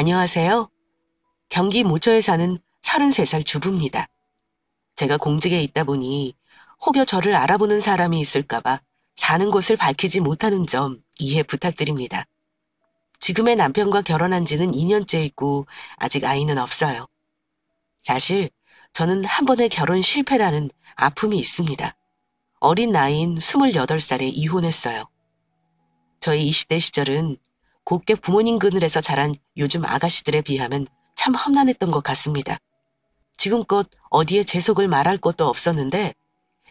안녕하세요. 경기 모처에 사는 33살 주부입니다. 제가 공직에 있다 보니 혹여 저를 알아보는 사람이 있을까봐 사는 곳을 밝히지 못하는 점 이해 부탁드립니다. 지금의 남편과 결혼한 지는 2년째 있고 아직 아이는 없어요. 사실 저는 한 번의 결혼 실패라는 아픔이 있습니다. 어린 나이인 28살에 이혼했어요. 저의 20대 시절은 곱게 부모님 그늘에서 자란 요즘 아가씨들에 비하면 참 험난했던 것 같습니다. 지금껏 어디에 제 속을 말할 것도 없었는데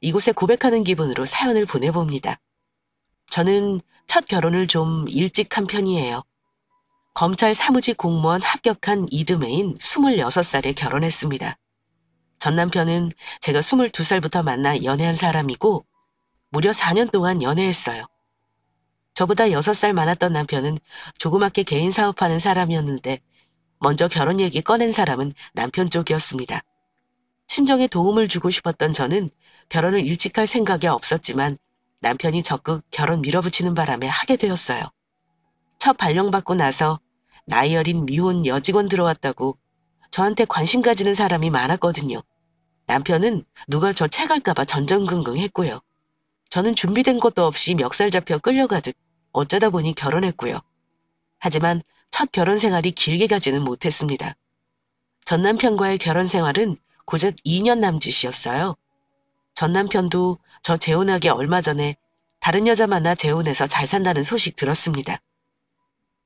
이곳에 고백하는 기분으로 사연을 보내봅니다. 저는 첫 결혼을 좀 일찍 한 편이에요. 검찰 사무직 공무원 합격한 이듬해인 26살에 결혼했습니다. 전 남편은 제가 22살부터 만나 연애한 사람이고 무려 4년 동안 연애했어요. 저보다 6살 많았던 남편은 조그맣게 개인 사업하는 사람이었는데 먼저 결혼 얘기 꺼낸 사람은 남편 쪽이었습니다. 친정에 도움을 주고 싶었던 저는 결혼을 일찍 할 생각이 없었지만 남편이 적극 결혼 밀어붙이는 바람에 하게 되었어요. 첫 발령받고 나서 나이 어린 미혼 여직원 들어왔다고 저한테 관심 가지는 사람이 많았거든요. 남편은 누가 저 채갈까봐 전전긍긍했고요. 저는 준비된 것도 없이 멱살 잡혀 끌려가듯 어쩌다 보니 결혼했고요. 하지만 첫 결혼 생활이 길게 가지는 못했습니다. 전 남편과의 결혼 생활은 고작 2년 남짓이었어요. 전 남편도 저 재혼하기 얼마 전에 다른 여자 만나 재혼해서 잘 산다는 소식 들었습니다.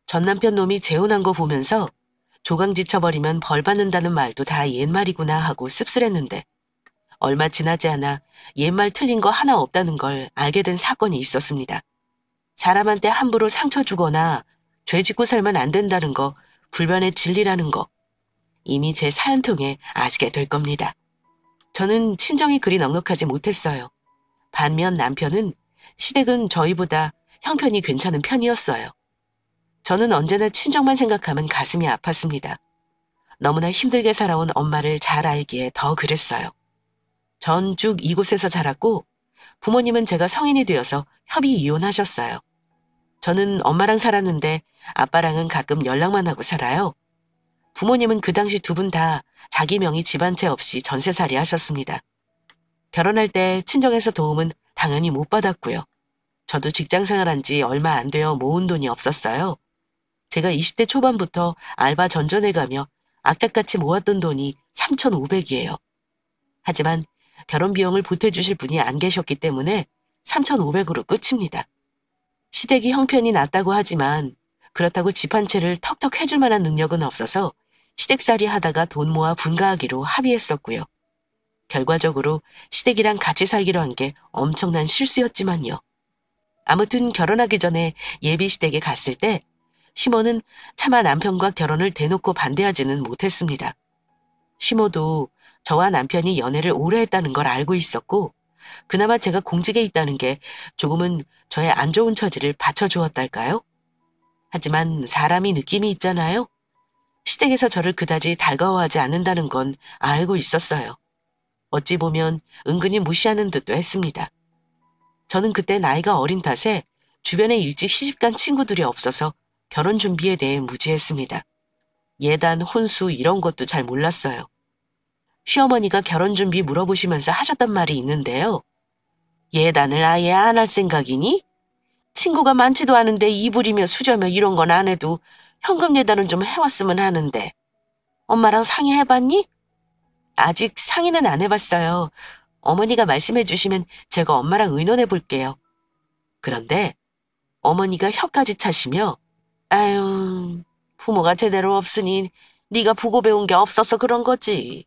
전 남편 놈이 재혼한 거 보면서 조강지 쳐버리면 벌 받는다는 말도 다 옛말이구나 하고 씁쓸했는데 얼마 지나지 않아 옛말 틀린 거 하나 없다는 걸 알게 된 사건이 있었습니다. 사람한테 함부로 상처 주거나 죄 짓고 살면 안 된다는 거, 불변의 진리라는 거 이미 제 사연 통해 아시게 될 겁니다. 저는 친정이 그리 넉넉하지 못했어요. 반면 남편은 시댁은 저희보다 형편이 괜찮은 편이었어요. 저는 언제나 친정만 생각하면 가슴이 아팠습니다. 너무나 힘들게 살아온 엄마를 잘 알기에 더 그랬어요. 전 쭉 이곳에서 자랐고 부모님은 제가 성인이 되어서 협의 이혼하셨어요. 저는 엄마랑 살았는데 아빠랑은 가끔 연락만 하고 살아요. 부모님은 그 당시 두 분 다 자기 명의 집안채 없이 전세살이 하셨습니다. 결혼할 때 친정에서 도움은 당연히 못 받았고요. 저도 직장 생활한 지 얼마 안 되어 모은 돈이 없었어요. 제가 20대 초반부터 알바 전전해가며 악착같이 모았던 돈이 3,500이에요. 하지만 결혼 비용을 보태주실 분이 안 계셨기 때문에 3,500으로 끝입니다. 시댁이 형편이 낮다고 하지만 그렇다고 집 한 채를 턱턱 해줄 만한 능력은 없어서 시댁살이 하다가 돈 모아 분가하기로 합의했었고요. 결과적으로 시댁이랑 같이 살기로 한 게 엄청난 실수였지만요. 아무튼 결혼하기 전에 예비 시댁에 갔을 때 시모는 차마 남편과 결혼을 대놓고 반대하지는 못했습니다. 시모도 저와 남편이 연애를 오래 했다는 걸 알고 있었고 그나마 제가 공직에 있다는 게 조금은 저의 안 좋은 처지를 받쳐주었달까요? 하지만 사람이 느낌이 있잖아요. 시댁에서 저를 그다지 달가워하지 않는다는 건 알고 있었어요. 어찌 보면 은근히 무시하는 듯도 했습니다. 저는 그때 나이가 어린 탓에 주변에 일찍 시집간 친구들이 없어서 결혼 준비에 대해 무지했습니다. 예단, 혼수 이런 것도 잘 몰랐어요. 시어머니가 결혼 준비 물어보시면서 하셨단 말이 있는데요. 예단을 아예 안 할 생각이니? 친구가 많지도 않은데 이불이며 수저며 이런 건 안 해도 현금 예단은 좀 해왔으면 하는데. 엄마랑 상의해봤니? 아직 상의는 안 해봤어요. 어머니가 말씀해 주시면 제가 엄마랑 의논해 볼게요. 그런데 어머니가 혀까지 차시며 아유, 부모가 제대로 없으니 네가 보고 배운 게 없어서 그런 거지.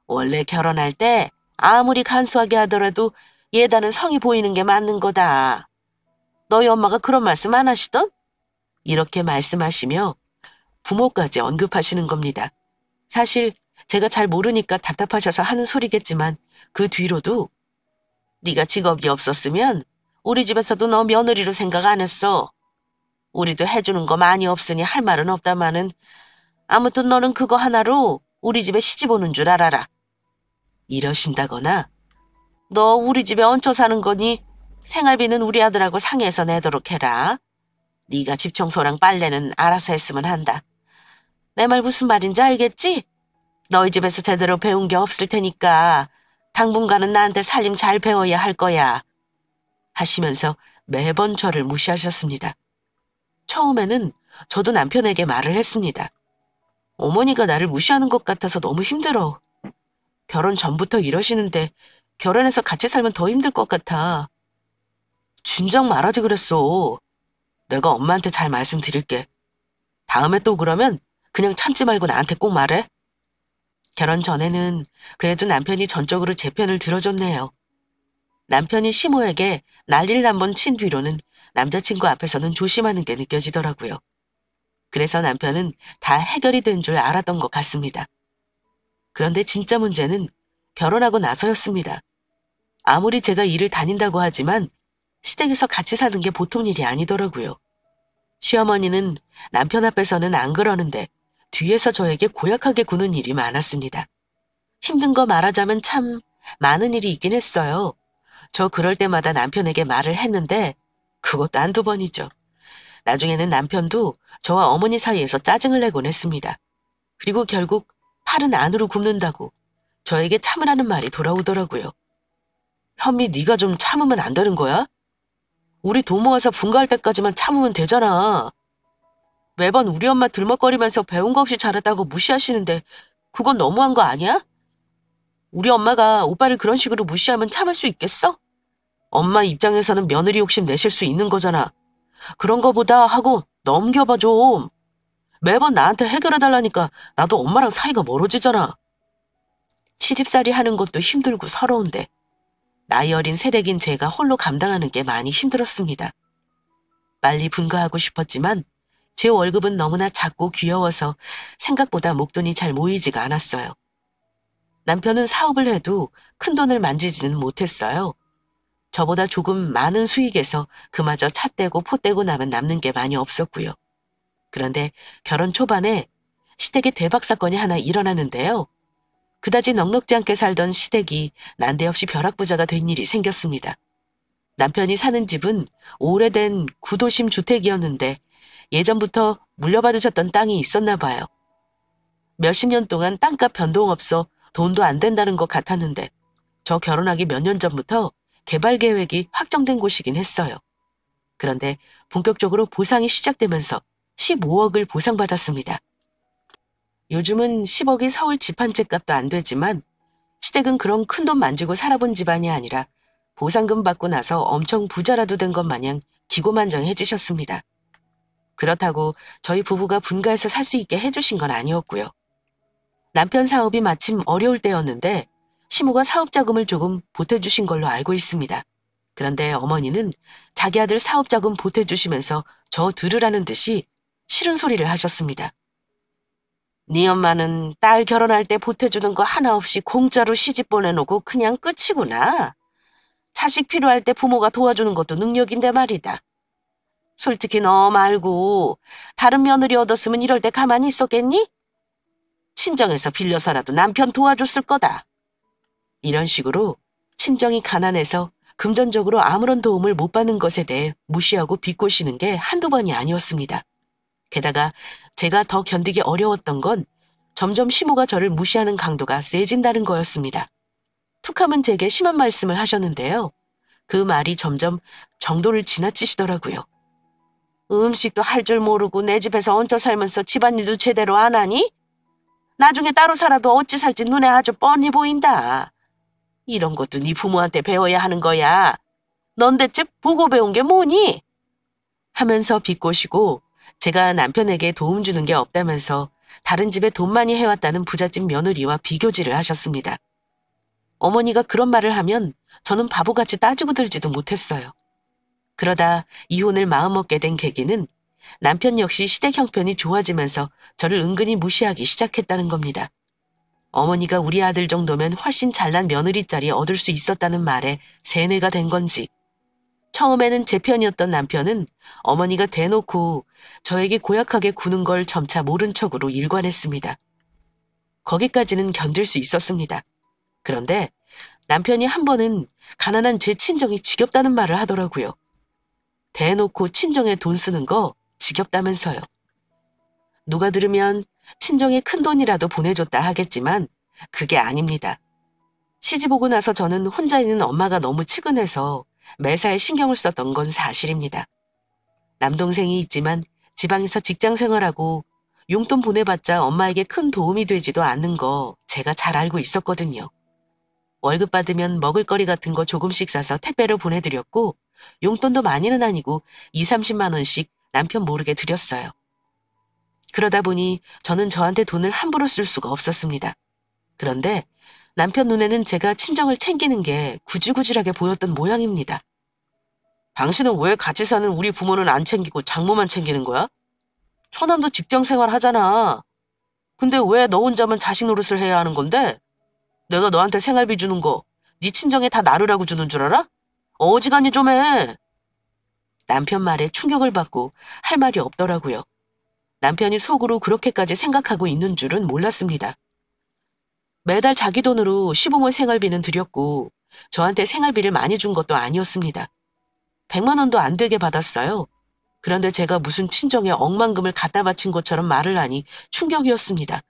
원래 결혼할 때 아무리 간소하게 하더라도 예단은 성이 보이는 게 맞는 거다. 너희 엄마가 그런 말씀 안 하시던? 이렇게 말씀하시며 부모까지 언급하시는 겁니다. 사실 제가 잘 모르니까 답답하셔서 하는 소리겠지만 그 뒤로도 네가 직업이 없었으면 우리 집에서도 너 며느리로 생각 안 했어. 우리도 해주는 거 많이 없으니 할 말은 없다마는 아무튼 너는 그거 하나로 우리 집에 시집 오는 줄 알아라. 이러신다거나 너 우리 집에 얹혀 사는 거니 생활비는 우리 아들하고 상의해서 내도록 해라. 네가 집 청소랑 빨래는 알아서 했으면 한다. 내 말 무슨 말인지 알겠지? 너희 집에서 제대로 배운 게 없을 테니까 당분간은 나한테 살림 잘 배워야 할 거야. 하시면서 매번 저를 무시하셨습니다. 처음에는 저도 남편에게 말을 했습니다. 어머니가 나를 무시하는 것 같아서 너무 힘들어. 결혼 전부터 이러시는데 결혼해서 같이 살면 더 힘들 것 같아. 진작 말하지 그랬어. 내가 엄마한테 잘 말씀드릴게. 다음에 또 그러면 그냥 참지 말고 나한테 꼭 말해. 결혼 전에는 그래도 남편이 전적으로 제 편을 들어줬네요. 남편이 시모에게 난리를 한번 친 뒤로는 남자친구 앞에서는 조심하는 게 느껴지더라고요. 그래서 남편은 다 해결이 된 줄 알았던 것 같습니다. 그런데 진짜 문제는 결혼하고 나서였습니다. 아무리 제가 일을 다닌다고 하지만 시댁에서 같이 사는 게 보통 일이 아니더라고요. 시어머니는 남편 앞에서는 안 그러는데 뒤에서 저에게 고약하게 구는 일이 많았습니다. 힘든 거 말하자면 참 많은 일이 있긴 했어요. 저 그럴 때마다 남편에게 말을 했는데 그것도 한두 번이죠. 나중에는 남편도 저와 어머니 사이에서 짜증을 내곤 했습니다. 그리고 결국 팔은 안으로 굽는다고 저에게 참으라는 말이 돌아오더라고요. 현미, 네가 좀 참으면 안 되는 거야? 우리 돈 모아서 분가할 때까지만 참으면 되잖아. 매번 우리 엄마 들먹거리면서 배운 거 없이 잘했다고 무시하시는데 그건 너무한 거 아니야? 우리 엄마가 오빠를 그런 식으로 무시하면 참을 수 있겠어? 엄마 입장에서는 며느리 욕심 내실 수 있는 거잖아. 그런 거보다 하고 넘겨봐 좀. 매번 나한테 해결해달라니까 나도 엄마랑 사이가 멀어지잖아. 시집살이 하는 것도 힘들고 서러운데 나이 어린 새댁인 제가 홀로 감당하는 게 많이 힘들었습니다. 빨리 분가하고 싶었지만 제 월급은 너무나 작고 귀여워서 생각보다 목돈이 잘 모이지가 않았어요. 남편은 사업을 해도 큰돈을 만지지는 못했어요. 저보다 조금 많은 수익에서 그마저 차 떼고 포 떼고 나면 남는 게 많이 없었고요. 그런데 결혼 초반에 시댁에 대박 사건이 하나 일어났는데요. 그다지 넉넉지 않게 살던 시댁이 난데없이 벼락부자가 된 일이 생겼습니다. 남편이 사는 집은 오래된 구도심 주택이었는데 예전부터 물려받으셨던 땅이 있었나 봐요. 몇십 년 동안 땅값 변동 없어 돈도 안 된다는 것 같았는데 저 결혼하기 몇 년 전부터 개발 계획이 확정된 곳이긴 했어요. 그런데 본격적으로 보상이 시작되면서 15억을 보상받았습니다. 요즘은 10억이 서울 집 한 채 값도 안 되지만 시댁은 그런 큰돈 만지고 살아본 집안이 아니라 보상금 받고 나서 엄청 부자라도 된 것 마냥 기고만장해지셨습니다. 그렇다고 저희 부부가 분가해서 살 수 있게 해주신 건 아니었고요. 남편 사업이 마침 어려울 때였는데 시모가 사업자금을 조금 보태주신 걸로 알고 있습니다. 그런데 어머니는 자기 아들 사업자금 보태주시면서 저 들으라는 듯이 싫은 소리를 하셨습니다. 네 엄마는 딸 결혼할 때 보태주는 거 하나 없이 공짜로 시집 보내놓고 그냥 끝이구나. 자식 필요할 때 부모가 도와주는 것도 능력인데 말이다. 솔직히 너 말고 다른 며느리 얻었으면 이럴 때 가만히 있었겠니? 친정에서 빌려서라도 남편 도와줬을 거다. 이런 식으로 친정이 가난해서 금전적으로 아무런 도움을 못 받는 것에 대해 무시하고 비꼬시는 게 한두 번이 아니었습니다. 게다가 제가 더 견디기 어려웠던 건 점점 시모가 저를 무시하는 강도가 세진다는 거였습니다. 툭하면 제게 심한 말씀을 하셨는데요. 그 말이 점점 정도를 지나치시더라고요. 음식도 할 줄 모르고 내 집에서 얹혀 살면서 집안일도 제대로 안 하니? 나중에 따로 살아도 어찌 살지 눈에 아주 뻔히 보인다. 이런 것도 네 부모한테 배워야 하는 거야. 넌 대체 보고 배운 게 뭐니? 하면서 비꼬시고 제가 남편에게 도움 주는 게 없다면서 다른 집에 돈 많이 해왔다는 부잣집 며느리와 비교질을 하셨습니다. 어머니가 그런 말을 하면 저는 바보같이 따지고 들지도 못했어요. 그러다 이혼을 마음먹게 된 계기는 남편 역시 시댁 형편이 좋아지면서 저를 은근히 무시하기 시작했다는 겁니다. 어머니가 우리 아들 정도면 훨씬 잘난 며느리 자리 얻을 수 있었다는 말에 세뇌가 된 건지 처음에는 제 편이었던 남편은 어머니가 대놓고 저에게 고약하게 구는 걸 점차 모른 척으로 일관했습니다. 거기까지는 견딜 수 있었습니다. 그런데 남편이 한 번은 가난한 제 친정이 지겹다는 말을 하더라고요. 대놓고 친정에 돈 쓰는 거 지겹다면서요. 누가 들으면 친정에 큰돈이라도 보내줬다 하겠지만 그게 아닙니다. 시집 오고 나서 저는 혼자 있는 엄마가 너무 측은해서 매사에 신경을 썼던 건 사실입니다. 남동생이 있지만 지방에서 직장 생활하고 용돈 보내봤자 엄마에게 큰 도움이 되지도 않는 거 제가 잘 알고 있었거든요. 월급 받으면 먹을거리 같은 거 조금씩 사서 택배로 보내드렸고 용돈도 많이는 아니고 2, 30만 원씩 남편 모르게 드렸어요. 그러다 보니 저는 저한테 돈을 함부로 쓸 수가 없었습니다. 그런데 남편 눈에는 제가 친정을 챙기는 게 구질구질하게 보였던 모양입니다. 당신은 왜 같이 사는 우리 부모는 안 챙기고 장모만 챙기는 거야? 처남도 직장 생활 하잖아. 근데 왜 너 혼자만 자식 노릇을 해야 하는 건데? 내가 너한테 생활비 주는 거 네 친정에 다 나르라고 주는 줄 알아? 어지간히 좀 해. 남편 말에 충격을 받고 할 말이 없더라고요. 남편이 속으로 그렇게까지 생각하고 있는 줄은 몰랐습니다. 매달 자기 돈으로 시부모 생활비는 드렸고 저한테 생활비를 많이 준 것도 아니었습니다. 100만 원도 안 되게 받았어요. 그런데 제가 무슨 친정에 억만금을 갖다 바친 것처럼 말을 하니 충격이었습니다.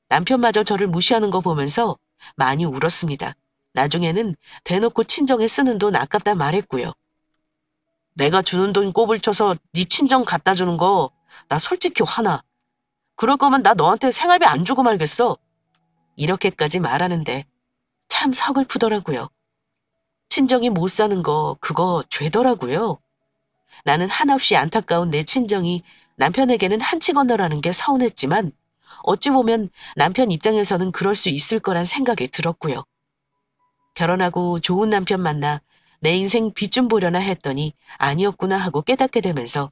남편마저 저를 무시하는 거 보면서 많이 울었습니다. 나중에는 대놓고 친정에 쓰는 돈 아깝다 말했고요. 내가 주는 돈 꼽을 쳐서 네 친정 갖다 주는 거 나 솔직히 화나. 그럴 거면 나 너한테 생활비 안 주고 말겠어. 이렇게까지 말하는데 참 서글프더라고요. 친정이 못 사는 거 그거 죄더라고요. 나는 한없이 안타까운 내 친정이 남편에게는 한치 건너라는 게 서운했지만 어찌 보면 남편 입장에서는 그럴 수 있을 거란 생각이 들었고요. 결혼하고 좋은 남편 만나 내 인생 빛 좀 보려나 했더니 아니었구나 하고 깨닫게 되면서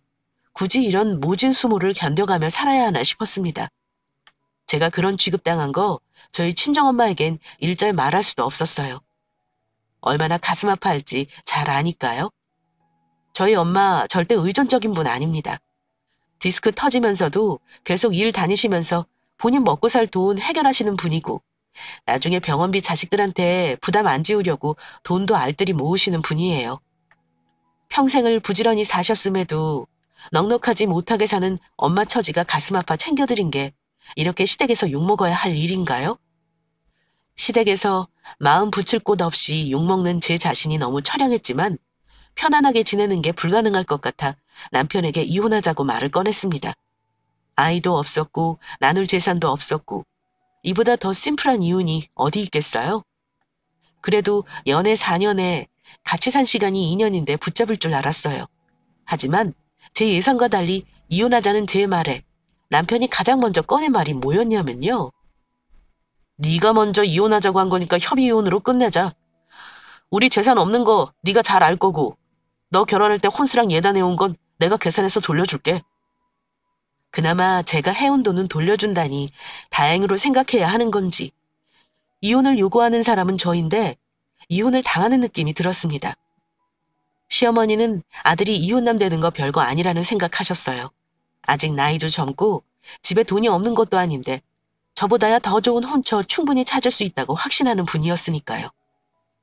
굳이 이런 모진 수모를 견뎌가며 살아야 하나 싶었습니다. 제가 그런 취급당한 거 저희 친정엄마에겐 일절 말할 수도 없었어요. 얼마나 가슴 아파할지 잘 아니까요. 저희 엄마 절대 의존적인 분 아닙니다. 디스크 터지면서도 계속 일 다니시면서 본인 먹고 살 돈 해결하시는 분이고 나중에 병원비 자식들한테 부담 안 지우려고 돈도 알뜰히 모으시는 분이에요. 평생을 부지런히 사셨음에도 넉넉하지 못하게 사는 엄마 처지가 가슴 아파 챙겨드린 게 이렇게 시댁에서 욕먹어야 할 일인가요? 시댁에서 마음 붙일 곳 없이 욕먹는 제 자신이 너무 처량했지만 편안하게 지내는 게 불가능할 것 같아 남편에게 이혼하자고 말을 꺼냈습니다. 아이도 없었고 나눌 재산도 없었고 이보다 더 심플한 이혼이 어디 있겠어요? 그래도 연애 4년에 같이 산 시간이 2년인데 붙잡을 줄 알았어요. 하지만 제 예상과 달리 이혼하자는 제 말에 남편이 가장 먼저 꺼낸 말이 뭐였냐면요. 네가 먼저 이혼하자고 한 거니까 협의이혼으로 끝내자. 우리 재산 없는 거 네가 잘 알 거고 너 결혼할 때 혼수랑 예단해온 건 내가 계산해서 돌려줄게. 그나마 제가 해온 돈은 돌려준다니 다행으로 생각해야 하는 건지 이혼을 요구하는 사람은 저인데 이혼을 당하는 느낌이 들었습니다. 시어머니는 아들이 이혼남 되는 거 별거 아니라는 생각하셨어요. 아직 나이도 젊고 집에 돈이 없는 것도 아닌데 저보다야 더 좋은 혼처 충분히 찾을 수 있다고 확신하는 분이었으니까요.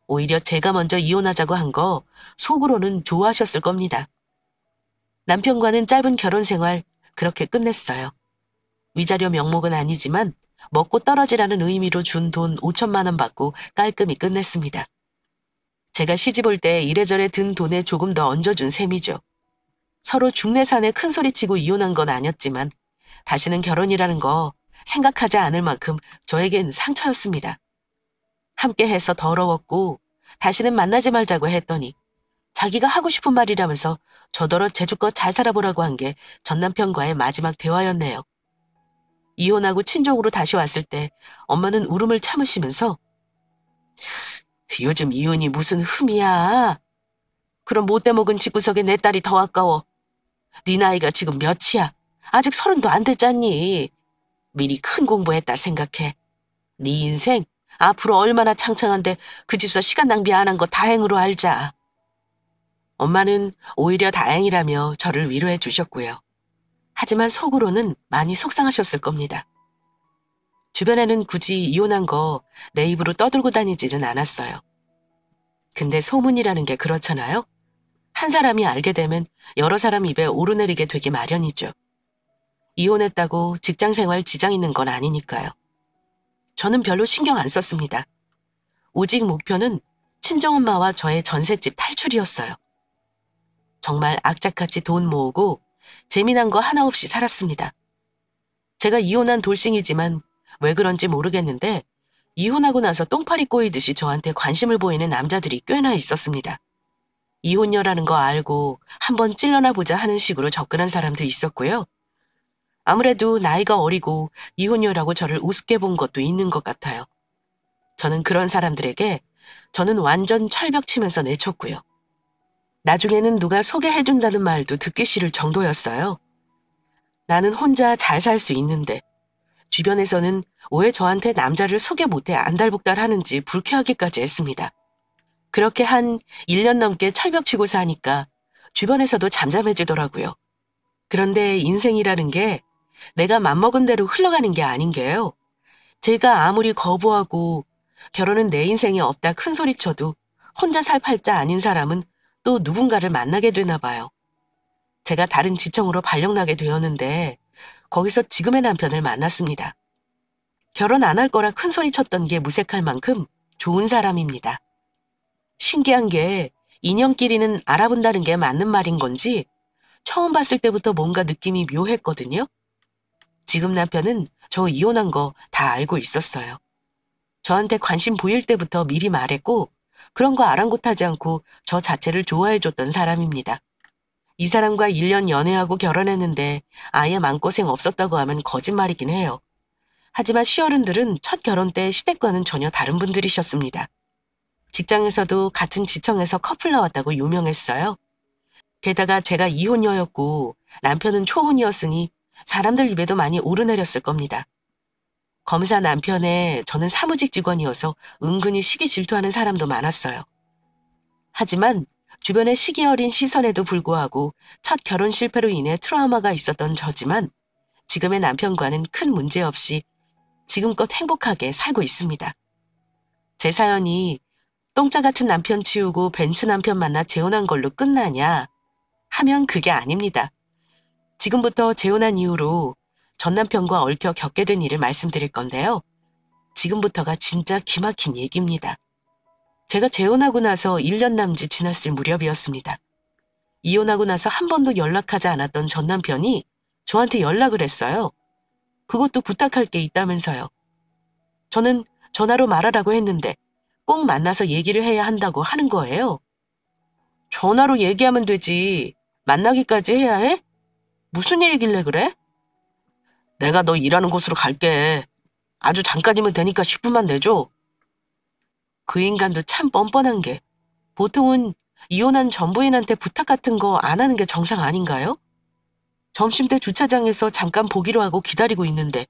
오히려 제가 먼저 이혼하자고 한 거 속으로는 좋아하셨을 겁니다. 남편과는 짧은 결혼 생활 그렇게 끝냈어요. 위자료 명목은 아니지만 먹고 떨어지라는 의미로 준 돈 5천만 원 받고 깔끔히 끝냈습니다. 제가 시집 올 때 이래저래 든 돈에 조금 더 얹어준 셈이죠. 서로 중내산에 큰 소리치고 이혼한 건 아니었지만 다시는 결혼이라는 거 생각하지 않을 만큼 저에겐 상처였습니다. 함께 해서 더러웠고 다시는 만나지 말자고 했더니 자기가 하고 싶은 말이라면서 저더러 제주껏 잘 살아보라고 한 게 전 남편과의 마지막 대화였네요. 이혼하고 친정으로 다시 왔을 때 엄마는 울음을 참으시면서 요즘 이혼이 무슨 흠이야. 그럼 못돼 먹은 집구석에 내 딸이 더 아까워. 네 나이가 지금 몇이야. 아직 30도 안 됐잖니. 미리 큰 공부했다 생각해. 네 인생 앞으로 얼마나 창창한데 그 집서 시간 낭비 안 한 거 다행으로 알자. 엄마는 오히려 다행이라며 저를 위로해 주셨고요. 하지만 속으로는 많이 속상하셨을 겁니다. 주변에는 굳이 이혼한 거 내 입으로 떠들고 다니지는 않았어요. 근데 소문이라는 게 그렇잖아요. 한 사람이 알게 되면 여러 사람 입에 오르내리게 되기 마련이죠. 이혼했다고 직장 생활 지장 있는 건 아니니까요. 저는 별로 신경 안 썼습니다. 오직 목표는 친정엄마와 저의 전셋집 탈출이었어요. 정말 악착같이 돈 모으고 재미난 거 하나 없이 살았습니다. 제가 이혼한 돌싱이지만 왜 그런지 모르겠는데 이혼하고 나서 똥파리 꼬이듯이 저한테 관심을 보이는 남자들이 꽤나 있었습니다. 이혼녀라는 거 알고 한번 찔러나 보자 하는 식으로 접근한 사람도 있었고요. 아무래도 나이가 어리고 이혼녀라고 저를 우습게 본 것도 있는 것 같아요. 저는 그런 사람들에게 저는 완전 철벽 치면서 내쳤고요. 나중에는 누가 소개해준다는 말도 듣기 싫을 정도였어요. 나는 혼자 잘 살 수 있는데 주변에서는 왜 저한테 남자를 소개 못해 안달복달 하는지 불쾌하기까지 했습니다. 그렇게 한 1년 넘게 철벽치고 사니까 주변에서도 잠잠해지더라고요. 그런데 인생이라는 게 내가 맘먹은 대로 흘러가는 게 아닌 게요. 제가 아무리 거부하고 결혼은 내 인생에 없다 큰소리쳐도 혼자 살 팔자 아닌 사람은 또 누군가를 만나게 되나 봐요. 제가 다른 지청으로 발령나게 되었는데 거기서 지금의 남편을 만났습니다. 결혼 안 할 거라 큰소리쳤던 게 무색할 만큼 좋은 사람입니다. 신기한 게 인연끼리는 알아본다는 게 맞는 말인 건지 처음 봤을 때부터 뭔가 느낌이 묘했거든요. 지금 남편은 저 이혼한 거 다 알고 있었어요. 저한테 관심 보일 때부터 미리 말했고 그런 거 아랑곳하지 않고 저 자체를 좋아해줬던 사람입니다. 이 사람과 1년 연애하고 결혼했는데 아예 마음고생 없었다고 하면 거짓말이긴 해요. 하지만 시어른들은 첫 결혼 때 시댁과는 전혀 다른 분들이셨습니다. 직장에서도 같은 지청에서 커플 나왔다고 유명했어요. 게다가 제가 이혼녀였고 남편은 초혼이었으니 사람들 입에도 많이 오르내렸을 겁니다. 검사 남편에 저는 사무직 직원이어서 은근히 시기 질투하는 사람도 많았어요. 하지만 주변의 시기 어린 시선에도 불구하고 첫 결혼 실패로 인해 트라우마가 있었던 저지만 지금의 남편과는 큰 문제 없이 지금껏 행복하게 살고 있습니다. 제 사연이 똥자 같은 남편 치우고 벤츠 남편 만나 재혼한 걸로 끝나냐 하면 그게 아닙니다. 지금부터 재혼한 이후로 전 남편과 얽혀 겪게 된 일을 말씀드릴 건데요. 지금부터가 진짜 기막힌 얘기입니다. 제가 재혼하고 나서 1년 남짓 지났을 무렵이었습니다. 이혼하고 나서 한 번도 연락하지 않았던 전 남편이 저한테 연락을 했어요. 그것도 부탁할 게 있다면서요. 저는 전화로 말하라고 했는데 꼭 만나서 얘기를 해야 한다고 하는 거예요. 전화로 얘기하면 되지. 만나기까지 해야 해? 무슨 일이길래 그래? 내가 너 일하는 곳으로 갈게. 아주 잠깐이면 되니까 10분만 내줘. 그 인간도 참 뻔뻔한 게 보통은 이혼한 전부인한테 부탁 같은 거 안 하는 게 정상 아닌가요? 점심때 주차장에서 잠깐 보기로 하고 기다리고 있는데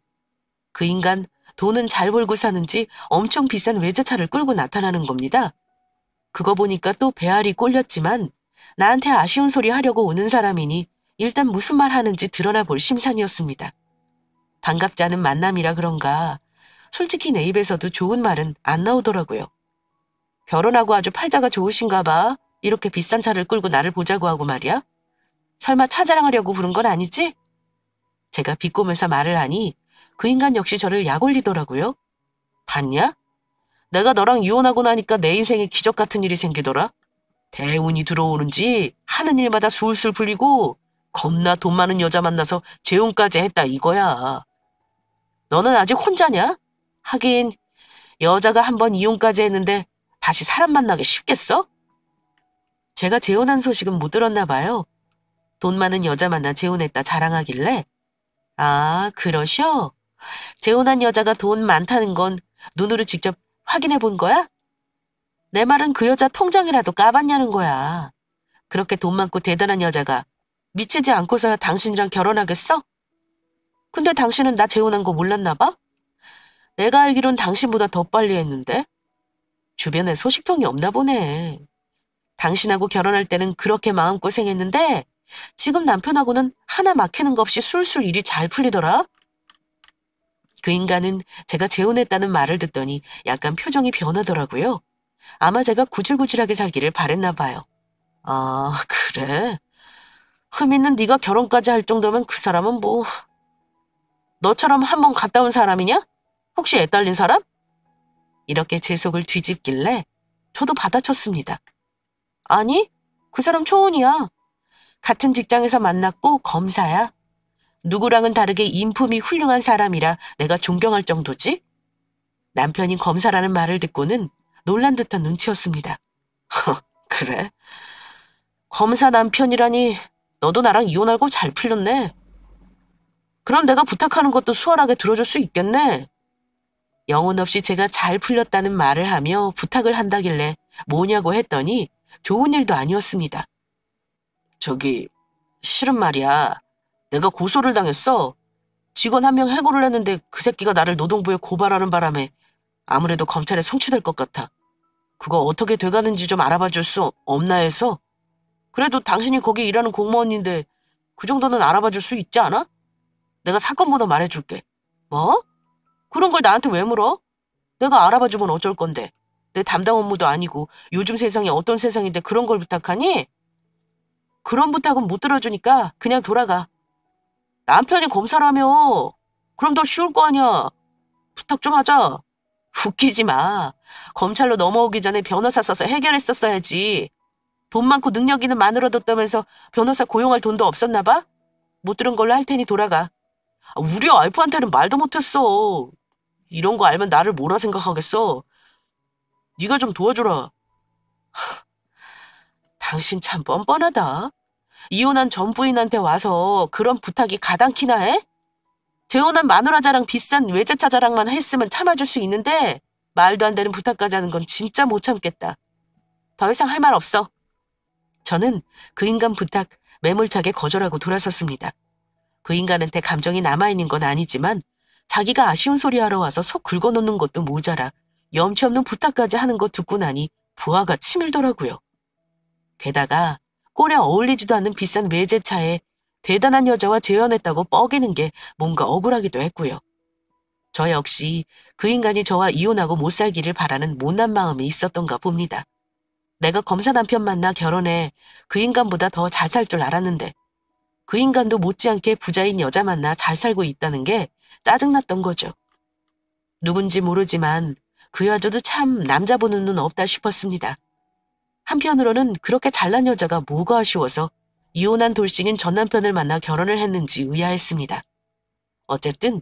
그 인간 돈은 잘 벌고 사는지 엄청 비싼 외제차를 끌고 나타나는 겁니다. 그거 보니까 또 배알이 꼴렸지만 나한테 아쉬운 소리 하려고 오는 사람이니 일단 무슨 말 하는지 드러나 볼 심산이었습니다. 반갑지 않은 만남이라 그런가 솔직히 내 입에서도 좋은 말은 안 나오더라고요. 결혼하고 아주 팔자가 좋으신가 봐. 이렇게 비싼 차를 끌고 나를 보자고 하고 말이야. 설마 차 자랑하려고 부른 건 아니지? 제가 비꼬면서 말을 하니 그 인간 역시 저를 약올리더라고요. 봤냐? 내가 너랑 이혼하고 나니까 내 인생에 기적 같은 일이 생기더라. 대운이 들어오는지 하는 일마다 술술 풀리고 겁나 돈 많은 여자 만나서 재혼까지 했다 이거야. 너는 아직 혼자냐? 하긴 여자가 한번 이혼까지 했는데 다시 사람 만나기 쉽겠어? 제가 재혼한 소식은 못 들었나 봐요. 돈 많은 여자 만나 재혼했다 자랑하길래 아 그러셔? 재혼한 여자가 돈 많다는 건 눈으로 직접 확인해 본 거야? 내 말은 그 여자 통장이라도 까봤냐는 거야. 그렇게 돈 많고 대단한 여자가 미치지 않고서야 당신이랑 결혼하겠어? 근데 당신은 나 재혼한 거 몰랐나 봐? 내가 알기론 당신보다 더 빨리 했는데? 주변에 소식통이 없나 보네. 당신하고 결혼할 때는 그렇게 마음고생했는데 지금 남편하고는 하나 막히는 거 없이 술술 일이 잘 풀리더라. 그 인간은 제가 재혼했다는 말을 듣더니 약간 표정이 변하더라고요. 아마 제가 구질구질하게 살기를 바랬나 봐요. 아, 그래? 흠 있는 네가 결혼까지 할 정도면 그 사람은 뭐 너처럼 한 번 갔다 온 사람이냐? 혹시 애 딸린 사람? 이렇게 제 속을 뒤집길래 저도 받아쳤습니다. 아니, 그 사람 초혼이야. 같은 직장에서 만났고 검사야. 누구랑은 다르게 인품이 훌륭한 사람이라 내가 존경할 정도지? 남편이 검사라는 말을 듣고는 놀란 듯한 눈치였습니다. 그래? 검사 남편이라니 너도 나랑 이혼하고 잘 풀렸네. 그럼 내가 부탁하는 것도 수월하게 들어줄 수 있겠네. 영혼 없이 제가 잘 풀렸다는 말을 하며 부탁을 한다길래 뭐냐고 했더니 좋은 일도 아니었습니다. 저기, 실은 말이야. 내가 고소를 당했어. 직원 한 명 해고를 했는데 그 새끼가 나를 노동부에 고발하는 바람에 아무래도 검찰에 송치될 것 같아. 그거 어떻게 돼가는지 좀 알아봐 줄 수 없나 해서. 그래도 당신이 거기 일하는 공무원인데 그 정도는 알아봐 줄 수 있지 않아? 내가 사건 번호 말해줄게. 뭐? 그런 걸 나한테 왜 물어? 내가 알아봐주면 어쩔 건데. 내 담당 업무도 아니고 요즘 세상이 어떤 세상인데 그런 걸 부탁하니? 그런 부탁은 못 들어주니까 그냥 돌아가. 남편이 검사라며. 그럼 더 쉬울 거 아니야. 부탁 좀 하자. 웃기지 마. 검찰로 넘어오기 전에 변호사 써서 해결했었어야지. 돈 많고 능력 있는 마누라뒀다면서 변호사 고용할 돈도 없었나 봐? 못 들은 걸로 할 테니 돌아가. 우리 와이프한테는 말도 못했어. 이런 거 알면 나를 뭐라 생각하겠어. 네가 좀 도와주라. 당신 참 뻔뻔하다. 이혼한 전 부인한테 와서 그런 부탁이 가당키나 해? 재혼한 마누라 자랑 비싼 외제차 자랑만 했으면 참아줄 수 있는데 말도 안 되는 부탁까지 하는 건 진짜 못 참겠다. 더 이상 할 말 없어. 저는 그 인간 부탁 매몰차게 거절하고 돌아섰습니다. 그 인간한테 감정이 남아있는 건 아니지만 자기가 아쉬운 소리 하러 와서 속 긁어놓는 것도 모자라 염치 없는 부탁까지 하는 거 듣고 나니 부하가 치밀더라고요. 게다가 꼴에 어울리지도 않는 비싼 외제차에 대단한 여자와 재혼했다고 뻐기는 게 뭔가 억울하기도 했고요. 저 역시 그 인간이 저와 이혼하고 못 살기를 바라는 못난 마음이 있었던가 봅니다. 내가 검사 남편 만나 결혼해 그 인간보다 더 잘 살 줄 알았는데 그 인간도 못지않게 부자인 여자 만나 잘 살고 있다는 게 짜증났던 거죠. 누군지 모르지만 그 여자도 참 남자 보는 눈 없다 싶었습니다. 한편으로는 그렇게 잘난 여자가 뭐가 아쉬워서 이혼한 돌싱인 전 남편을 만나 결혼을 했는지 의아했습니다. 어쨌든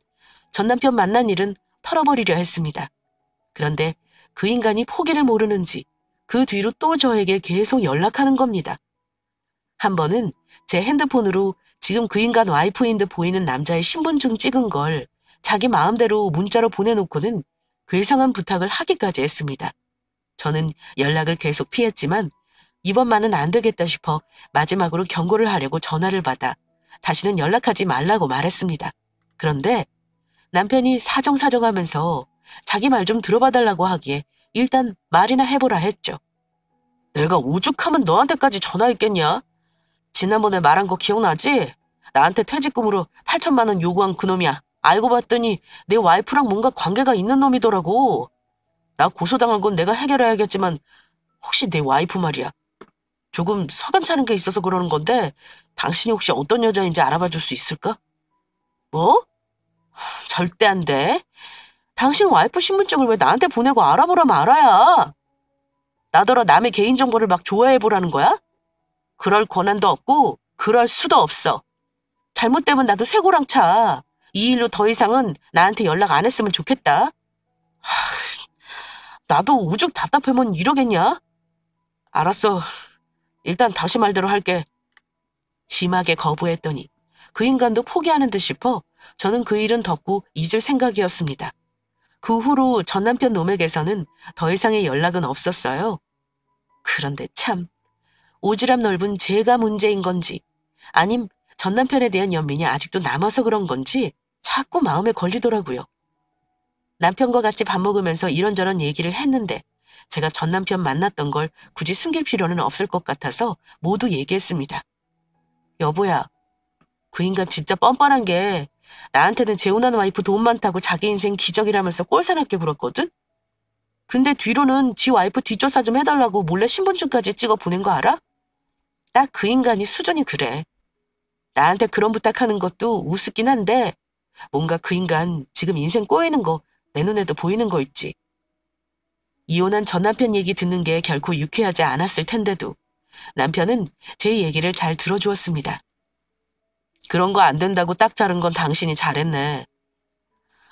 전 남편 만난 일은 털어버리려 했습니다. 그런데 그 인간이 포기를 모르는지 그 뒤로 또 저에게 계속 연락하는 겁니다. 한 번은 제 핸드폰으로 지금 그 인간 와이프인 듯 보이는 남자의 신분증 찍은 걸 자기 마음대로 문자로 보내놓고는 괴상한 부탁을 하기까지 했습니다. 저는 연락을 계속 피했지만 이번만은 안 되겠다 싶어 마지막으로 경고를 하려고 전화를 받아 다시는 연락하지 말라고 말했습니다. 그런데 남편이 사정사정하면서 자기 말 좀 들어봐달라고 하기에 일단 말이나 해보라 했죠. 내가 오죽하면 너한테까지 전화했겠냐? 지난번에 말한 거 기억나지? 나한테 퇴직금으로 8천만 원 요구한 그놈이야. 알고 봤더니 내 와이프랑 뭔가 관계가 있는 놈이더라고. 나 고소당한 건 내가 해결해야겠지만 혹시 내 와이프 말이야. 조금 서감차는 게 있어서 그러는 건데 당신이 혹시 어떤 여자인지 알아봐 줄 수 있을까? 뭐? 절대 안 돼. 당신 와이프 신분증을 왜 나한테 보내고 알아보라면 알아야. 나더러 남의 개인정보를 막 조회해보라는 거야? 그럴 권한도 없고 그럴 수도 없어. 잘못되면 나도 쇠고랑 차. 이 일로 더 이상은 나한테 연락 안 했으면 좋겠다. 나도 오죽 답답하면 이러겠냐? 알았어. 일단 다시 말대로 할게. 심하게 거부했더니 그 인간도 포기하는 듯 싶어 저는 그 일은 덮고 잊을 생각이었습니다. 그 후로 전 남편 놈에게서는 더 이상의 연락은 없었어요. 그런데 참 오지랖 넓은 제가 문제인 건지 아님 전 남편에 대한 연민이 아직도 남아서 그런 건지 자꾸 마음에 걸리더라고요. 남편과 같이 밥 먹으면서 이런저런 얘기를 했는데 제가 전 남편 만났던 걸 굳이 숨길 필요는 없을 것 같아서 모두 얘기했습니다. 여보야, 그 인간 진짜 뻔뻔한 게 나한테는 재혼한 와이프 돈 많다고 자기 인생 기적이라면서 꼴사납게 굴었거든? 근데 뒤로는 지 와이프 뒷조사 좀 해달라고 몰래 신분증까지 찍어 보낸 거 알아? 딱 그 인간이 수준이 그래. 나한테 그런 부탁하는 것도 우습긴 한데 뭔가 그 인간 지금 인생 꼬이는 거 내 눈에도 보이는 거 있지. 이혼한 전 남편 얘기 듣는 게 결코 유쾌하지 않았을 텐데도 남편은 제 얘기를 잘 들어주었습니다. 그런 거 안 된다고 딱 자른 건 당신이 잘했네.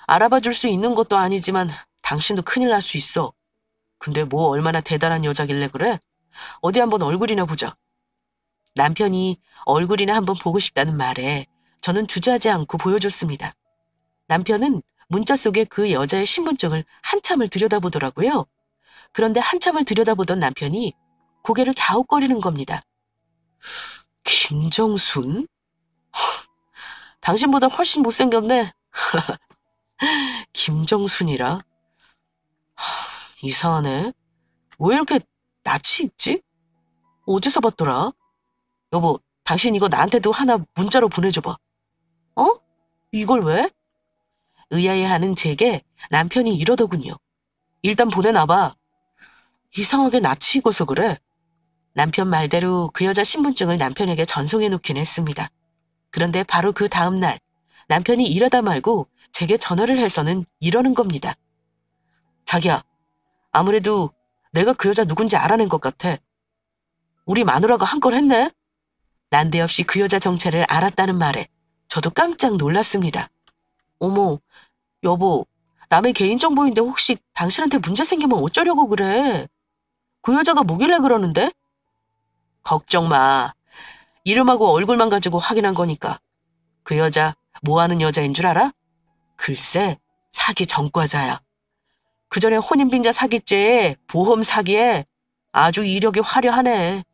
알아봐 줄 수 있는 것도 아니지만 당신도 큰일 날 수 있어. 근데 뭐 얼마나 대단한 여자길래 그래? 어디 한번 얼굴이나 보자. 남편이 얼굴이나 한번 보고 싶다는 말에 저는 주저하지 않고 보여줬습니다. 남편은 문자 속에 그 여자의 신분증을 한참을 들여다보더라고요. 그런데 한참을 들여다보던 남편이 고개를 갸웃거리는 겁니다. 김정순? 당신보다 훨씬 못생겼네. 김정순이라? 이상하네. 왜 이렇게 낯이 익지? 어디서 봤더라? 여보, 당신 이거 나한테도 하나 문자로 보내줘봐. 어? 이걸 왜? 의아해하는 제게 남편이 이러더군요. 일단 보내놔봐. 이상하게 낯이 익어서 그래. 남편 말대로 그 여자 신분증을 남편에게 전송해놓긴 했습니다. 그런데 바로 그 다음 날 남편이 이러다 말고 제게 전화를 해서는 이러는 겁니다. 자기야, 아무래도 내가 그 여자 누군지 알아낸 것 같아. 우리 마누라가 한 건 했네? 난데없이 그 여자 정체를 알았다는 말에 저도 깜짝 놀랐습니다. 어머, 여보, 남의 개인정보인데 혹시 당신한테 문제 생기면 어쩌려고 그래? 그 여자가 뭐길래 그러는데? 걱정 마. 이름하고 얼굴만 가지고 확인한 거니까. 그 여자 뭐 하는 여자인 줄 알아? 글쎄, 사기 전과자야. 그전에 혼인빙자 사기죄에 보험 사기에 아주 이력이 화려하네.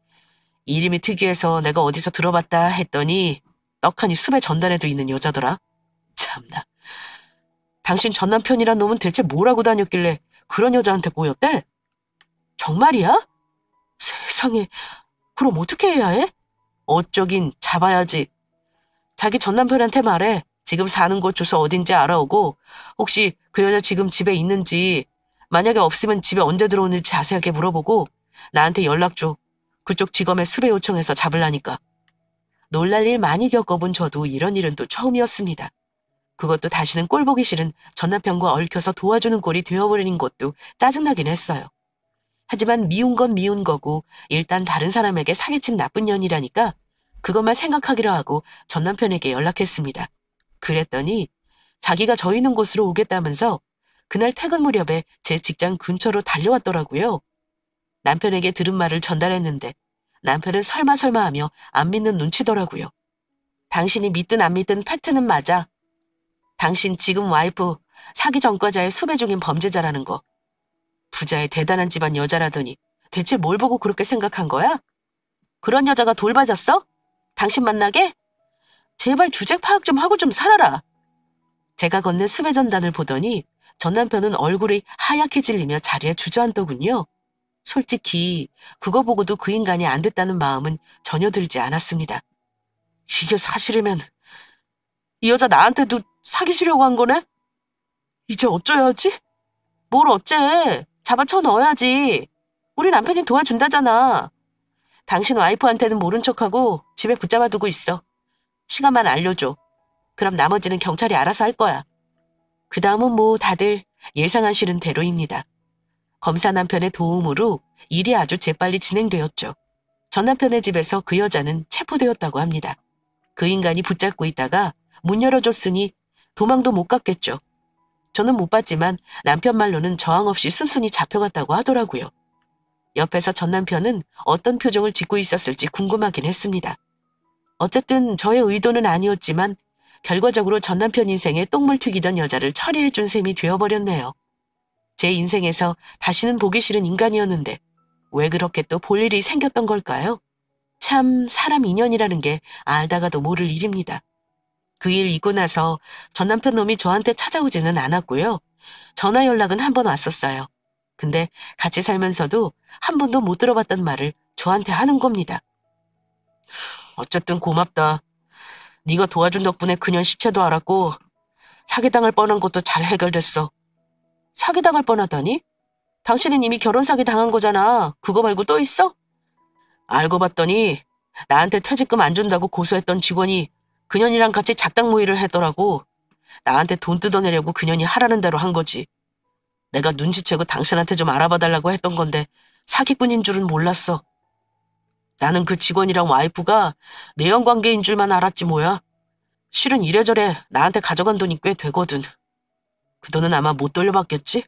이름이 특이해서 내가 어디서 들어봤다 했더니 떡하니 숲에 전단에도 있는 여자더라. 참나. 당신 전남편이란 놈은 대체 뭘 하고 다녔길래 그런 여자한테 꼬였대? 정말이야? 세상에, 그럼 어떻게 해야 해? 어쩌긴 잡아야지. 자기 전남편한테 말해. 지금 사는 곳 주소 어딘지 알아오고 혹시 그 여자 지금 집에 있는지 만약에 없으면 집에 언제 들어오는지 자세하게 물어보고 나한테 연락 줘. 그쪽 지검에 수배 요청해서 잡으라니까. 놀랄 일 많이 겪어본 저도 이런 일은 또 처음이었습니다. 그것도 다시는 꼴 보기 싫은 전남편과 얽혀서 도와주는 꼴이 되어버리는 것도 짜증나긴 했어요. 하지만 미운 건 미운 거고 일단 다른 사람에게 사기친 나쁜 년이라니까 그것만 생각하기로 하고 전남편에게 연락했습니다. 그랬더니 자기가 저 있는 곳으로 오겠다면서 그날 퇴근 무렵에 제 직장 근처로 달려왔더라고요. 남편에게 들은 말을 전달했는데 남편은 설마 하며 안 믿는 눈치더라고요. 당신이 믿든 안 믿든 팩트는 맞아. 당신 지금 와이프 사기 전과자의 수배 중인 범죄자라는 거. 부자의 대단한 집안 여자라더니 대체 뭘 보고 그렇게 생각한 거야? 그런 여자가 돌봐줬어? 당신 만나게? 제발 주제 파악 좀 하고 좀 살아라. 제가 건넨 수배 전단을 보더니 전 남편은 얼굴이 하얗게 질리며 자리에 주저앉더군요. 솔직히 그거 보고도 그 인간이 안 됐다는 마음은 전혀 들지 않았습니다. 이게 사실이면 이 여자 나한테도 사귀시려고 한 거네? 이제 어쩌야 하지? 뭘 어째? 잡아쳐 넣어야지. 우리 남편이 도와준다잖아. 당신 와이프한테는 모른 척하고 집에 붙잡아 두고 있어. 시간만 알려줘. 그럼 나머지는 경찰이 알아서 할 거야. 그 다음은 뭐 다들 예상하시는 대로입니다. 검사 남편의 도움으로 일이 아주 재빨리 진행되었죠. 전 남편의 집에서 그 여자는 체포되었다고 합니다. 그 인간이 붙잡고 있다가 문 열어줬으니 도망도 못 갔겠죠. 저는 못 봤지만 남편 말로는 저항 없이 순순히 잡혀갔다고 하더라고요. 옆에서 전 남편은 어떤 표정을 짓고 있었을지 궁금하긴 했습니다. 어쨌든 저의 의도는 아니었지만 결과적으로 전 남편 인생에 똥물 튀기던 여자를 처리해준 셈이 되어버렸네요. 제 인생에서 다시는 보기 싫은 인간이었는데 왜 그렇게 또 볼 일이 생겼던 걸까요? 참 사람 인연이라는 게 알다가도 모를 일입니다. 그 일 있고 나서 전 남편 놈이 저한테 찾아오지는 않았고요. 전화 연락은 한 번 왔었어요. 근데 같이 살면서도 한 번도 못 들어봤단 말을 저한테 하는 겁니다. 어쨌든 고맙다. 네가 도와준 덕분에 그년 시체도 알았고 사기당할 뻔한 것도 잘 해결됐어. 사기당할 뻔하다니? 당신은 이미 결혼 사기 당한 거잖아. 그거 말고 또 있어? 알고 봤더니 나한테 퇴직금 안 준다고 고소했던 직원이 그년이랑 같이 작당 모의를 했더라고. 나한테 돈 뜯어내려고 그년이 하라는 대로 한 거지. 내가 눈치채고 당신한테 좀 알아봐달라고 했던 건데 사기꾼인 줄은 몰랐어. 나는 그 직원이랑 와이프가 내연관계인 줄만 알았지 뭐야. 실은 이래저래 나한테 가져간 돈이 꽤 되거든. 그 돈은 아마 못 돌려받겠지?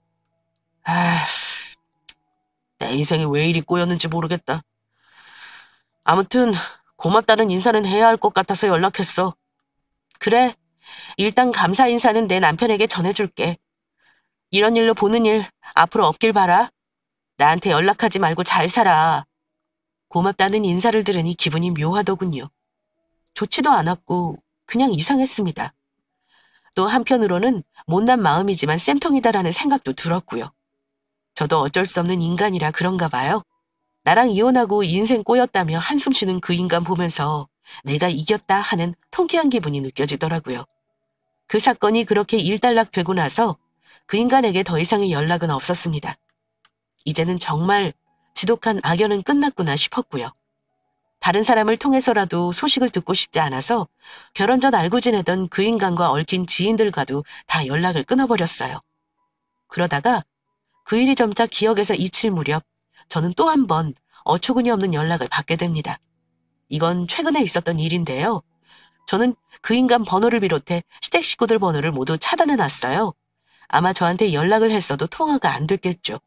아, 내 인생이 왜 이리 꼬였는지 모르겠다. 아무튼 고맙다는 인사는 해야 할 것 같아서 연락했어. 그래, 일단 감사 인사는 내 남편에게 전해줄게. 이런 일로 보는 일 앞으로 없길 바라. 나한테 연락하지 말고 잘 살아. 고맙다는 인사를 들으니 기분이 묘하더군요. 좋지도 않았고 그냥 이상했습니다. 또 한편으로는 못난 마음이지만 쌤통이다라는 생각도 들었고요. 저도 어쩔 수 없는 인간이라 그런가 봐요. 나랑 이혼하고 인생 꼬였다며 한숨 쉬는 그 인간 보면서 내가 이겼다 하는 통쾌한 기분이 느껴지더라고요. 그 사건이 그렇게 일단락되고 나서 그 인간에게 더 이상의 연락은 없었습니다. 이제는 정말 지독한 악연은 끝났구나 싶었고요. 다른 사람을 통해서라도 소식을 듣고 싶지 않아서 결혼 전 알고 지내던 그 인간과 얽힌 지인들과도 다 연락을 끊어버렸어요. 그러다가 그 일이 점차 기억에서 잊힐 무렵 저는 또 한 번 어처구니 없는 연락을 받게 됩니다. 이건 최근에 있었던 일인데요. 저는 그 인간 번호를 비롯해 시댁 식구들 번호를 모두 차단해놨어요. 아마 저한테 연락을 했어도 통화가 안 됐겠죠.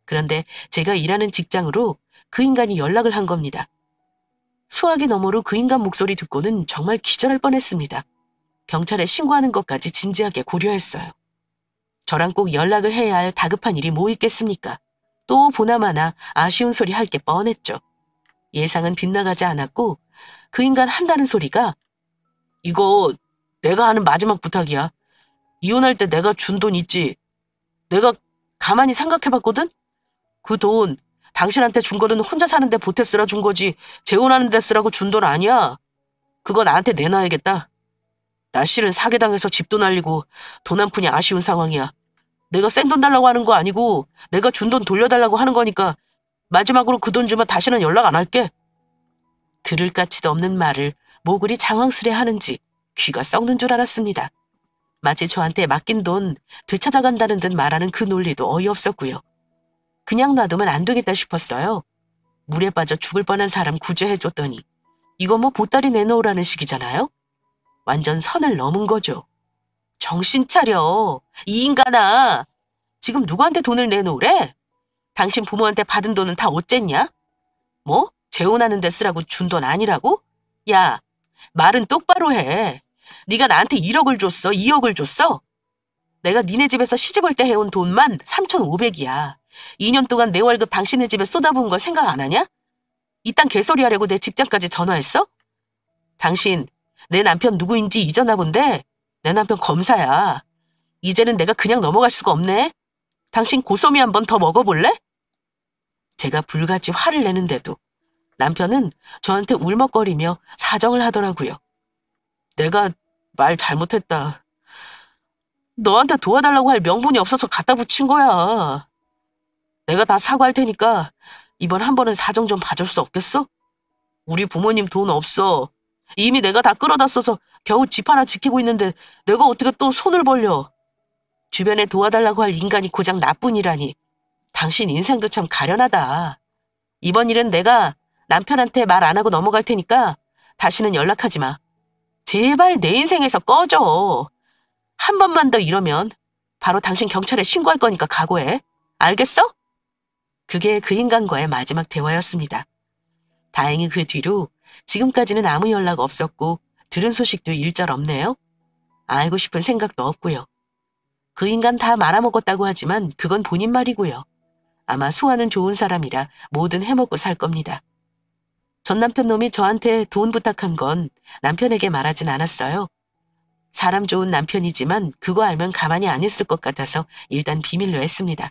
그런데 제가 일하는 직장으로 그 인간이 연락을 한 겁니다. 수화기 너머로 그 인간 목소리 듣고는 정말 기절할 뻔했습니다. 경찰에 신고하는 것까지 진지하게 고려했어요. 저랑 꼭 연락을 해야 할 다급한 일이 뭐 있겠습니까? 또 보나마나 아쉬운 소리 할 게 뻔했죠. 예상은 빗나가지 않았고 그 인간 한다는 소리가 이거 내가 하는 마지막 부탁이야. 이혼할 때 내가 준 돈 있지? 내가 가만히 생각해봤거든? 그 돈 당신한테 준 거는 혼자 사는데 보태 쓰라 준 거지 재혼하는 데 쓰라고 준 돈 아니야. 그거 나한테 내놔야겠다. 나 실은 사기당해서 집도 날리고 돈 한 푼이 아쉬운 상황이야. 내가 생돈 달라고 하는 거 아니고 내가 준 돈 돌려달라고 하는 거니까 마지막으로 그 돈 주면 다시는 연락 안 할게. 들을 가치도 없는 말을 뭐 그리 장황스레 하는지 귀가 썩는 줄 알았습니다. 마치 저한테 맡긴 돈 되찾아간다는 듯 말하는 그 논리도 어이없었고요. 그냥 놔두면 안 되겠다 싶었어요. 물에 빠져 죽을 뻔한 사람 구제해줬더니 이거 뭐 보따리 내놓으라는 식이잖아요. 완전 선을 넘은 거죠. 정신 차려. 이 인간아. 지금 누구한테 돈을 내놓으래? 당신 부모한테 받은 돈은 다 어쨌냐? 뭐? 재혼하는 데 쓰라고 준 돈 아니라고? 야, 말은 똑바로 해. 네가 나한테 1억을 줬어? 2억을 줬어? 내가 니네 집에서 시집올 때 해온 돈만 3,500이야. 2년 동안 내 월급 당신네 집에 쏟아부은 거 생각 안 하냐? 이딴 개소리 하려고 내 직장까지 전화했어? 당신 내 남편 누구인지 잊었나 본데 내 남편 검사야. 이제는 내가 그냥 넘어갈 수가 없네. 당신 고소미 한 번 더 먹어볼래? 제가 불같이 화를 내는데도 남편은 저한테 울먹거리며 사정을 하더라고요. 내가 말 잘못했다. 너한테 도와달라고 할 명분이 없어서 갖다 붙인 거야. 내가 다 사과할 테니까 이번 한 번은 사정 좀 봐줄 수 없겠어? 우리 부모님 돈 없어. 이미 내가 다 끌어다 써서 겨우 집 하나 지키고 있는데 내가 어떻게 또 손을 벌려. 주변에 도와달라고 할 인간이 고작 나뿐이라니. 당신 인생도 참 가련하다. 이번 일은 내가 남편한테 말 안 하고 넘어갈 테니까 다시는 연락하지 마. 제발 내 인생에서 꺼져. 한 번만 더 이러면 바로 당신 경찰에 신고할 거니까 각오해. 알겠어? 그게 그 인간과의 마지막 대화였습니다. 다행히 그 뒤로 지금까지는 아무 연락 없었고 들은 소식도 일절 없네요. 알고 싶은 생각도 없고요. 그 인간 다 말아먹었다고 하지만 그건 본인 말이고요. 아마 수아는 좋은 사람이라 뭐든 해먹고 살 겁니다. 전 남편 놈이 저한테 돈 부탁한 건 남편에게 말하진 않았어요. 사람 좋은 남편이지만 그거 알면 가만히 안 있을 것 같아서 일단 비밀로 했습니다.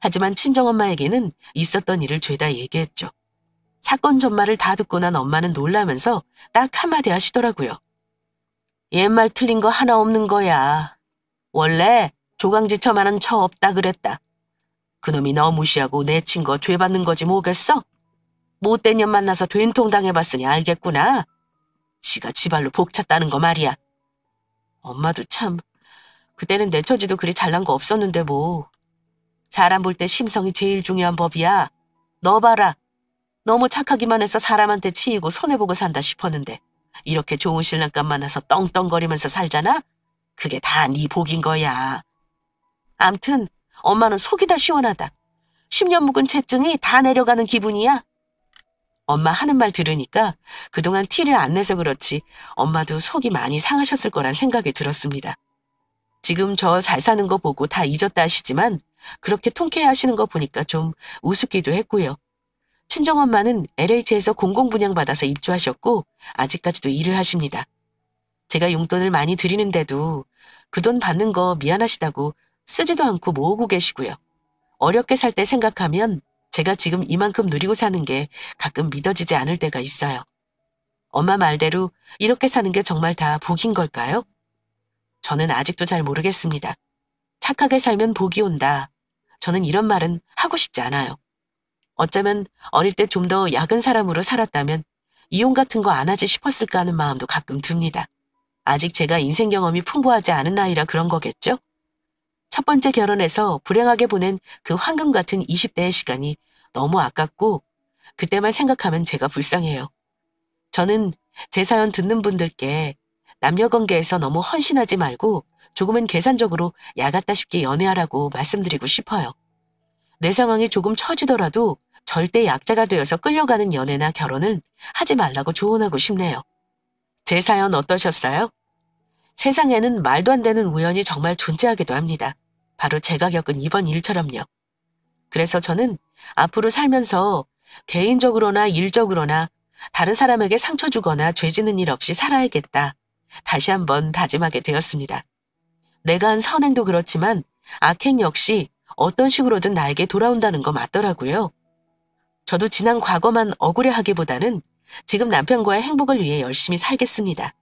하지만 친정엄마에게는 있었던 일을 죄다 얘기했죠. 사건 전말을 다 듣고 난 엄마는 놀라면서 딱 한마디 하시더라고요. 옛말 틀린 거 하나 없는 거야. 원래 조강지처만은 처 없다 그랬다. 그놈이 너 무시하고 내친 거 죄 받는 거지 뭐겠어? 못된 년 만나서 된통 당해봤으니 알겠구나. 지가 지발로 복 찼다는 거 말이야. 엄마도 참, 그때는 내 처지도 그리 잘난 거 없었는데 뭐. 사람 볼 때 심성이 제일 중요한 법이야. 너 봐라. 너무 착하기만 해서 사람한테 치이고 손해보고 산다 싶었는데 이렇게 좋은 신랑감 만나서 떵떵거리면서 살잖아? 그게 다 네 복인 거야. 암튼 엄마는 속이 다 시원하다. 10년 묵은 채증이 다 내려가는 기분이야. 엄마 하는 말 들으니까 그동안 티를 안 내서 그렇지 엄마도 속이 많이 상하셨을 거란 생각이 들었습니다. 지금 저 잘 사는 거 보고 다 잊었다 하시지만 그렇게 통쾌해하시는 거 보니까 좀 우습기도 했고요. 친정엄마는 LH에서 공공분양받아서 입주하셨고 아직까지도 일을 하십니다. 제가 용돈을 많이 드리는데도 그 돈 받는 거 미안하시다고 쓰지도 않고 모으고 계시고요. 어렵게 살 때 생각하면 제가 지금 이만큼 누리고 사는 게 가끔 믿어지지 않을 때가 있어요. 엄마 말대로 이렇게 사는 게 정말 다 복인 걸까요? 저는 아직도 잘 모르겠습니다. 착하게 살면 복이 온다. 저는 이런 말은 하고 싶지 않아요. 어쩌면 어릴 때 좀 더 약은 사람으로 살았다면 이혼 같은 거 안 하지 싶었을까 하는 마음도 가끔 듭니다. 아직 제가 인생 경험이 풍부하지 않은 나이라 그런 거겠죠? 첫 번째 결혼해서 불행하게 보낸 그 황금 같은 20대의 시간이 너무 아깝고 그때만 생각하면 제가 불쌍해요. 저는 제 사연 듣는 분들께 남녀관계에서 너무 헌신하지 말고 조금은 계산적으로 야같다 싶게 연애하라고 말씀드리고 싶어요. 내 상황이 조금 처지더라도 절대 약자가 되어서 끌려가는 연애나 결혼은 하지 말라고 조언하고 싶네요. 제 사연 어떠셨어요? 세상에는 말도 안 되는 우연이 정말 존재하기도 합니다. 바로 제가 겪은 이번 일처럼요. 그래서 저는 앞으로 살면서 개인적으로나 일적으로나 다른 사람에게 상처 주거나 죄 짓는 일 없이 살아야겠다. 다시 한번 다짐하게 되었습니다. 내가 한 선행도 그렇지만 악행 역시 어떤 식으로든 나에게 돌아온다는 거 맞더라고요. 저도 지난 과거만 억울해하기보다는 지금 남편과의 행복을 위해 열심히 살겠습니다.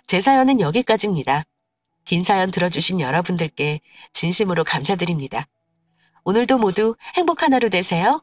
제 사연은 여기까지입니다. 긴 사연 들어주신 여러분들께 진심으로 감사드립니다. 오늘도 모두 행복한 하루 되세요.